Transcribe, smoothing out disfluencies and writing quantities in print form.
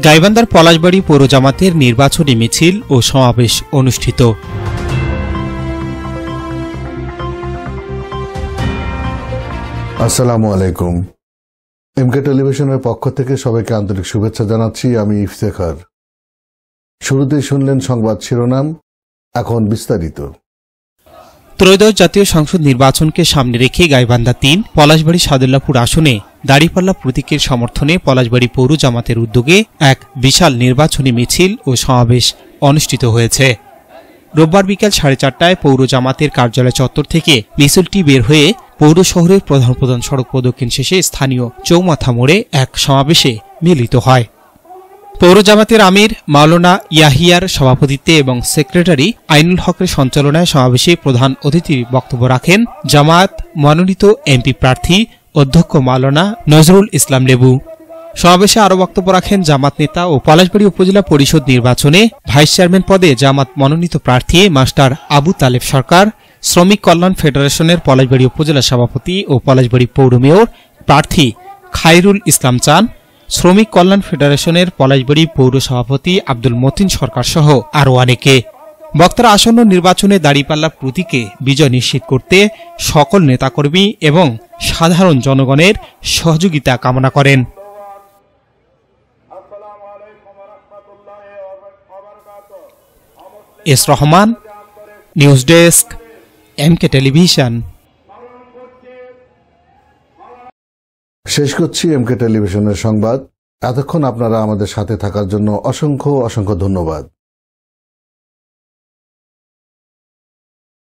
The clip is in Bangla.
গাইবান্ধার পলাশবাড়ী পৌর জামাতের নির্বাচনী মিছিল ও সমাবেশ অনুষ্ঠিত। আসসালামু আলাইকুম। এমকে টেলিভিশনের পক্ষ থেকে সবাইকে আন্তরিক শুভেচ্ছা জানাচ্ছি। আমি ইফতেখার। শুরুতেই শুনলেন সংবাদ শিরোনাম, এখন বিস্তারিত। ত্রয়োদশ জাতীয় সংসদ নির্বাচনকে সামনে রেখে গাইবান্ধা ৩ পলাশবাড়ী সাদুল্লাপুর আসনে দাঁড়িপাল্লা প্রতীকের সমর্থনে পলাশবাড়ী পৌর জামাতের উদ্যোগে এক বিশাল নির্বাচনী মিছিল ও সমাবেশ অনুষ্ঠিত হয়েছে। রোববার বিকেল 4:30টায় পৌর জামাতের কার্যালয় চত্বর থেকে মিছিলটি বের হয়ে পৌর শহরের প্রধান প্রধান সড়ক প্রদক্ষিণ শেষে স্থানীয় চৌমাথা মোড়ে এক সমাবেশে মিলিত হয়। পৌর জামাতের আমির মাওলানা ইয়াহিয়ার সভাপতিত্বে এবং সেক্রেটারি আইনুল হকের সঞ্চালনায় সমাবেশে প্রধান অতিথির বক্তব্য রাখেন জামায়াত মনোনীত এমপি প্রার্থী অধ্যক্ষ মাওলানা নজরুল ইসলাম লেবু। সমাবেশে আরও বক্তব্য রাখেন জামাত নেতা ও পলাশবাড়ী উপজেলা পরিষদ নির্বাচনে ভাইস চেয়ারম্যান পদে জামাত মনোনীত প্রার্থী মাস্টার আবু তালেব সরকার, শ্রমিক কল্যাণ ফেডারেশনের পলাশবাড়ী উপজেলা সভাপতি ও পলাশবাড়ী পৌর মেয়র প্রার্থী খায়রুল ইসলাম চান, শ্রমিক কল্যাণ ফেডারেশনের পলাশবাড়ী পৌর সভাপতি আব্দুল মতিন সরকার সহ আরও অনেকে। বক্তারা আসন্ন নির্বাচনে দাঁড়িপাল্লা প্রতীকে বিজয় নিশ্চিত করতে সকল নেতাকর্মী এবং সাধারণ জনগণের সহযোগিতা কামনা করেন। S Rahman, news desk, MK television. শেষ করছি এমকে টেলিভিশনের সংবাদ। এতক্ষণ আপনারা আমাদের সাথে থাকার জন্য অসংখ্য ধন্যবাদ।